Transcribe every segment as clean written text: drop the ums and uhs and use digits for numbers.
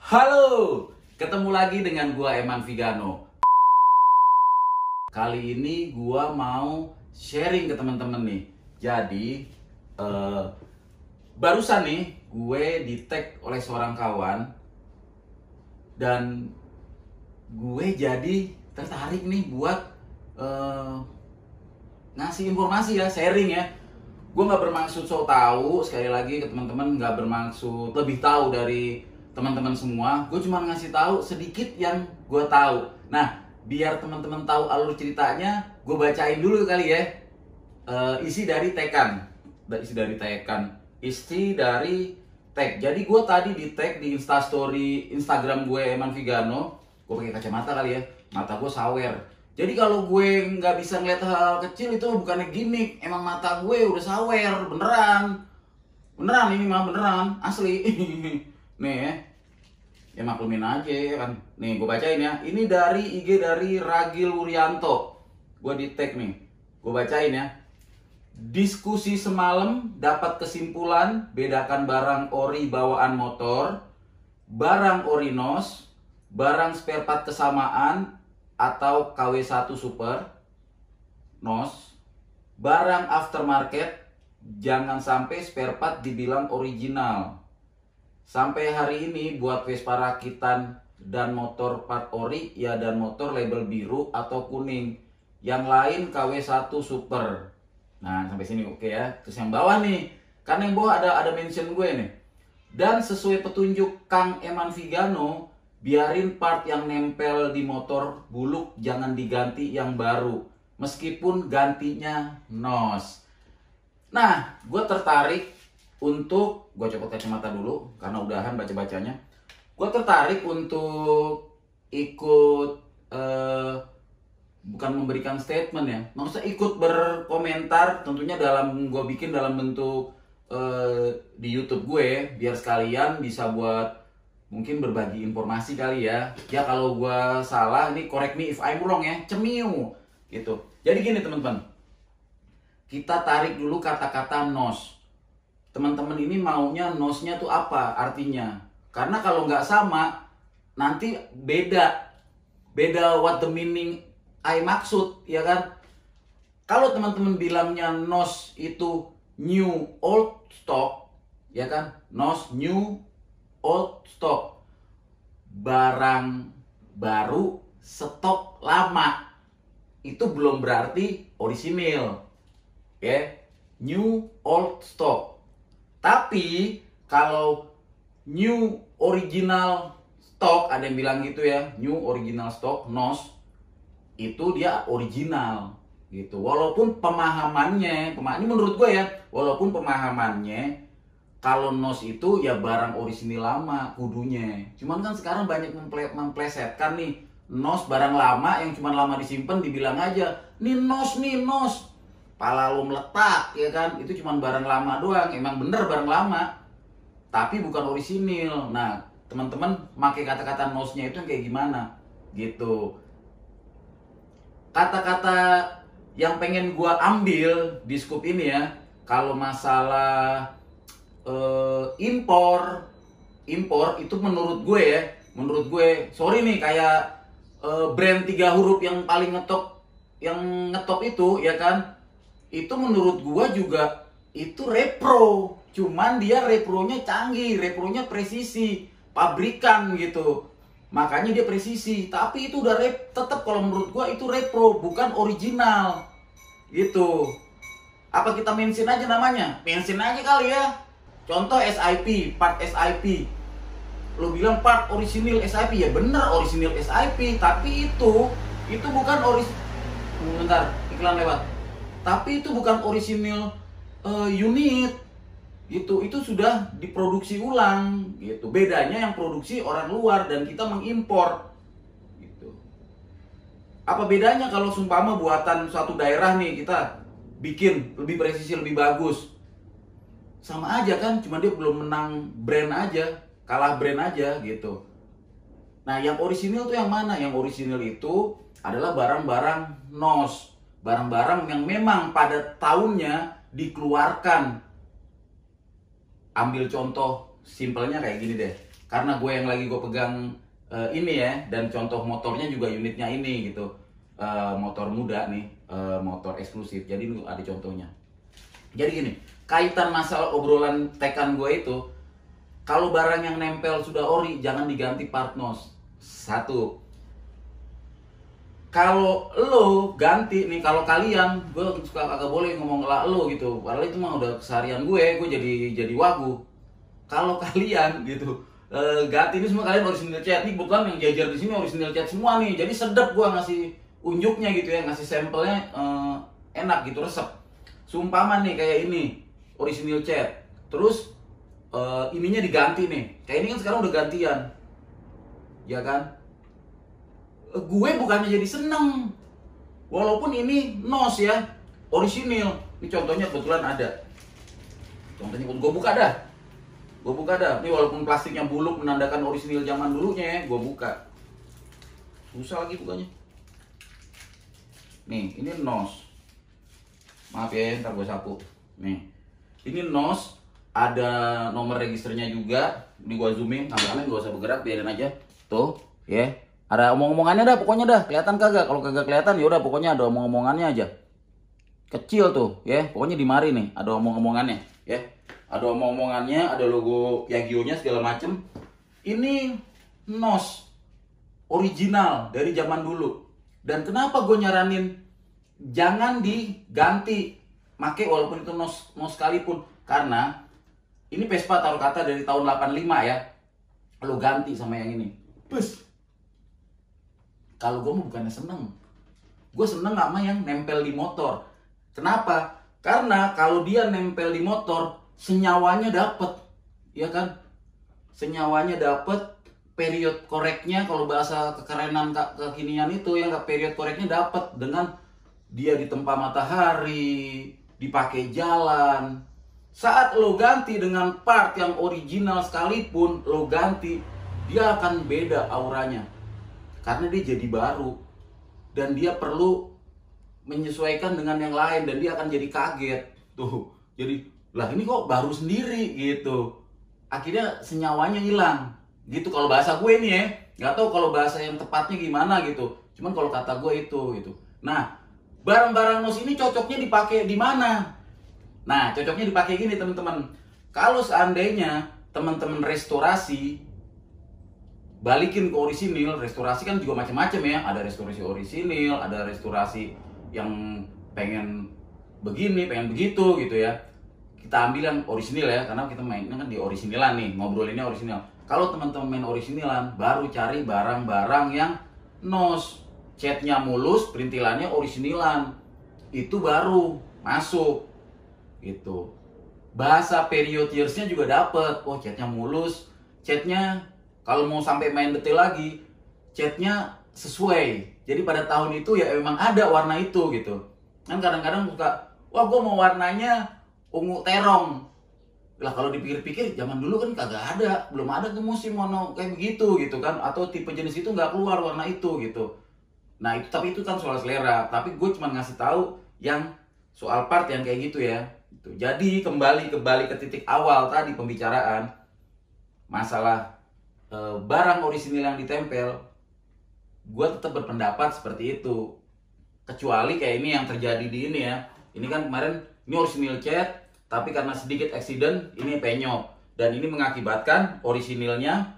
Halo, ketemu lagi dengan gua Eman Vigano. Kali ini gua mau sharing ke teman-teman nih. Jadi, barusan nih gue di-tag oleh seorang kawan dan gue jadi tertarik nih buat ngasih informasi ya, sharing ya. Gue nggak bermaksud so tahu, sekali lagi ke teman-teman, nggak bermaksud lebih tahu dari teman-teman semua. Gue cuma ngasih tahu sedikit yang gue tahu. Nah, biar teman-teman tahu alur ceritanya, gue bacain dulu kali ya. Isi dari tag. Jadi gue tadi di tag di Instastory Instagram gue Eman Vigano. Gue pakai kacamata kali ya, mata gue sawer. Jadi kalau gue nggak bisa ngeliat hal kecil itu bukannya gimmick, emang mata gue udah sawer beneran. Beneran ini mah beneran asli. Nih ya maklumin aja ya kan. Nih gue bacain ya. Ini dari IG dari Ragil Wuryanto. Gue di tag nih. Gue bacain ya. Diskusi semalam dapat kesimpulan bedakan barang ori bawaan motor, barang ori NOS, barang spare part kesamaan atau KW1 Super NOS, barang aftermarket, jangan sampai spare part dibilang original. Sampai hari ini buat Vespa rakitan dan motor part ori ya, dan motor label biru atau kuning. Yang lain KW1 Super. Nah, sampai sini oke ya. Terus yang bawah nih, karena yang bawah ada mention gue nih. Dan sesuai petunjuk Kang Eman Vigano, biarin part yang nempel di motor buluk jangan diganti yang baru, meskipun gantinya NOS. Nah, gue tertarik untuk, gue copot kacamata dulu karena udahan baca-bacanya. Gue tertarik untuk ikut, bukan memberikan statement ya, maksudnya ikut berkomentar, tentunya gue bikin dalam bentuk di YouTube gue, biar sekalian bisa buat mungkin berbagi informasi kali ya. Ya kalau gue salah, ini correct me if I'm wrong ya, cemiu gitu. Jadi gini teman-teman, kita tarik dulu kata-kata NOS. Teman-teman ini maunya NOS-nya tuh apa artinya? Karena kalau nggak sama, nanti beda what the meaning I maksud, ya kan? Kalau teman-teman bilangnya NOS itu new old stock, ya kan? NOS new old stock, barang baru stok lama, itu belum berarti orisinil, ya? New old stock. Tapi kalau new original stock, ada yang bilang gitu ya, new original stock NOS, itu dia original gitu. Walaupun pemahamannya, ini menurut gue ya, walaupun pemahamannya kalau NOS itu ya barang orisinil lama kudunya. Cuman kan sekarang banyak memplesetkan nih, NOS barang lama yang cuma lama disimpan dibilang aja, nih NOS. Pala lo meletak ya kan, itu cuma barang lama doang. Emang bener barang lama, tapi bukan orisinil. Nah, teman-teman pakai kata-kata NOS-nya itu yang kayak gimana gitu. Kata-kata yang pengen gua ambil di scoop ini ya, kalau masalah impor itu menurut gue sorry nih, kayak brand 3 huruf yang paling ngetop itu ya kan, itu menurut gua juga itu repro, cuman dia repronya canggih, repronya presisi pabrikan gitu, makanya dia presisi. Tapi itu udah tetap kalau menurut gua itu repro, bukan original gitu. Apa kita mention aja namanya? Mention aja kali ya. Contoh SIP, part SIP. Lo bilang part orisinil SIP, ya bener orisinil SIP, tapi itu bukan bentar, iklan lewat. Tapi itu bukan orisinil unit gitu. Itu sudah diproduksi ulang gitu. Bedanya yang produksi orang luar dan kita mengimpor gitu. Apa bedanya kalau sumpama buatan suatu daerah nih kita bikin lebih presisi, lebih bagus? Sama aja kan, cuma dia belum menang brand aja, kalah brand aja gitu. Nah, yang orisinil tuh yang mana? Yang orisinil itu adalah barang-barang NOS, barang-barang yang memang pada tahunnya dikeluarkan. Ambil contoh simpelnya kayak gini deh. karena gue yang lagi gue pegang ini ya, dan contoh motornya juga unitnya ini gitu. Motor muda nih, motor eksklusif. Jadi ini ada contohnya. Jadi gini, kaitan masalah obrolan tekan gue itu, kalau barang yang nempel sudah ori, jangan diganti part nos. Satu. Kalau lo ganti nih, kalau kalian, gue suka agak boleh ngomong lah lo gitu. Padahal itu mah udah keseharian gue jadi wagu. Kalau kalian gitu ganti ini semua, kalian original cat nih, bukan yang jajar di sini original cat semua nih. Jadi sedap gue ngasih unjuknya gitu ya, ngasih sampelnya enak gitu, resep. Sumpama nih kayak ini original cat, terus ininya diganti nih. Kayak ini kan sekarang udah gantian, ya kan? Gue bukannya jadi seneng, walaupun ini nos ya, orisinil. Ini contohnya kebetulan ada. Contohnya gue buka dah. Ini walaupun plastiknya buluk menandakan orisinil zaman dulunya ya, gue buka. Susah lagi bukanya. Nih, ini nos. Maaf ya, ntar gue sapu. Nih, ini nos. Ada nomor registernya juga. Ini gue zoomin, kameramen gak usah bergerak, biarin aja. Tuh, ya. Ada omong-omongannya dah, pokoknya dah. Kelihatan kagak? Kalau kagak kelihatan ya udah, pokoknya ada omong-omongannya aja. Kecil tuh, ya. Pokoknya di mari nih, ada omong-omongannya, ya. Ada omong-omongannya, ada logo Yagyo-nya segala macem. Ini nos original dari zaman dulu. Dan kenapa gue nyaranin jangan diganti, make walaupun itu nos sekalipun, karena ini Vespa taruh kata dari tahun 85 ya. Lo ganti sama yang ini, bus. Kalau gue mah bukannya seneng, gue seneng sama yang nempel di motor. Kenapa? Karena kalau dia nempel di motor, senyawanya dapet, ya kan? Senyawanya dapet, period koreknya, kalau bahasa kekerenan kekinian itu ya, period koreknya dapet dengan dia ditempa matahari, dipakai jalan. Saat lo ganti dengan part yang original sekalipun, lo ganti, dia akan beda auranya. Karena dia jadi baru. Dan dia perlu menyesuaikan dengan yang lain. Dan dia akan jadi kaget. Tuh, jadi, lah ini kok baru sendiri gitu. Akhirnya senyawanya hilang. Gitu kalau bahasa gue nih ya. Gak tau kalau bahasa yang tepatnya gimana gitu. Cuman kalau kata gue itu gitu. Nah, barang-barang nos ini cocoknya dipakai di mana? Nah, cocoknya dipakai gini teman-teman. Kalau seandainya teman-teman restorasi, balikin ke orisinil. Restorasi kan juga macam-macam ya. Ada restorasi orisinil, ada restorasi yang pengen begini, pengen begitu gitu ya. Kita ambil yang orisinil ya, karena kita mainnya kan di orisinilan nih, ngobrolinnya orisinil. Kalau teman-teman main orisinilan, baru cari barang-barang yang nos, catnya mulus, perintilannya orisinilan. Itu baru masuk gitu. Bahasa period years-nya juga dapet. Oh, catnya mulus, catnya kalau mau sampai main detail lagi, catnya sesuai. Jadi pada tahun itu ya memang ada warna itu gitu. Kan kadang-kadang suka, wah gue mau warnanya ungu terong. Lah kalau dipikir-pikir, zaman dulu kan kagak ada, belum ada tuh musim warna kayak begitu gitu kan. Atau tipe jenis itu nggak keluar warna itu gitu. Nah itu, tapi itu kan soal selera. Tapi gue cuma ngasih tahu yang soal part yang kayak gitu ya. Jadi kembali ke titik awal tadi pembicaraan masalah barang orisinil yang ditempel, gue tetap berpendapat seperti itu. Kecuali kayak ini yang terjadi di ini ya. Ini kan kemarin ini orisinil cat, tapi karena sedikit accident ini penyok, dan ini mengakibatkan orisinilnya,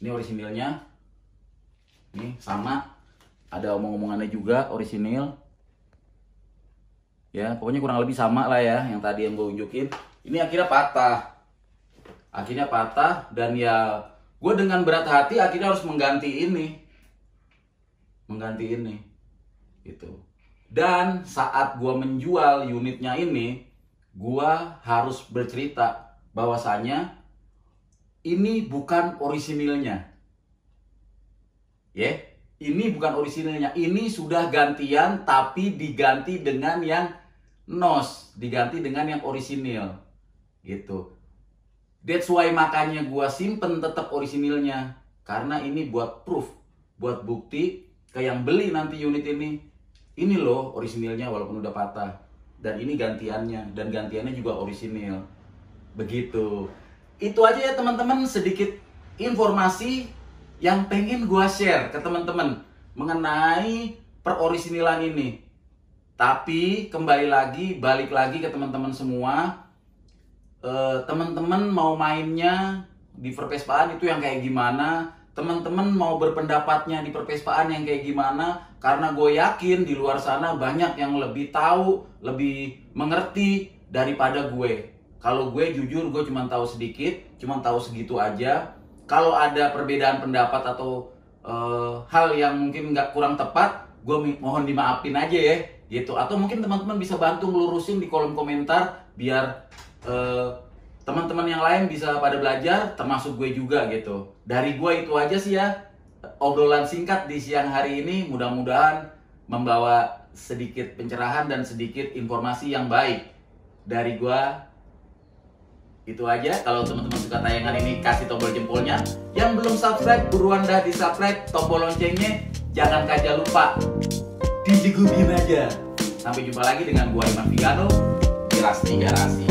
ini orisinilnya, ini sama, ada omong-omongannya juga orisinil. Ya, pokoknya kurang lebih sama lah ya, yang tadi yang gue unjukin. Ini akhirnya patah. Dan ya gue dengan berat hati akhirnya harus mengganti ini gitu. Dan saat gue menjual unitnya ini, gue harus bercerita bahwasanya ini bukan orisinilnya ya. Ini bukan orisinilnya, ini sudah gantian, tapi diganti dengan yang nos, diganti dengan yang orisinil gitu. That's why makanya gua simpen tetap orisinilnya, karena ini buat proof, buat bukti ke yang beli nanti unit ini loh orisinilnya walaupun udah patah, dan ini gantiannya, dan gantiannya juga orisinil begitu. itu aja ya teman-teman, sedikit informasi yang pengen gua share ke teman-teman mengenai perorisinilan ini. Tapi kembali lagi, balik lagi ke teman-teman semua, teman-teman mau mainnya di perpespaan itu yang kayak gimana, teman-teman mau berpendapatnya di perpespaan yang kayak gimana, karena gue yakin di luar sana banyak yang lebih tahu, lebih mengerti daripada gue. Kalau gue jujur, gue cuma tahu sedikit, cuma tahu segitu aja. Kalau ada perbedaan pendapat atau hal yang mungkin nggak kurang tepat, gue mohon dimaafin aja ya, gitu. Atau mungkin teman-teman bisa bantu ngelurusin di kolom komentar biar teman-teman yang lain bisa pada belajar, termasuk gue juga gitu. Dari gue itu aja sih ya, obrolan singkat di siang hari ini, mudah-mudahan membawa sedikit pencerahan dan sedikit informasi yang baik. Dari gue itu aja. Kalau teman-teman suka tayangan ini, kasih tombol jempolnya. Yang belum subscribe, buruan dah di subscribe, tombol loncengnya jangan kaja lupa dijegubin aja. Sampai jumpa lagi dengan gua Iman Vigano di Rasti Garasi.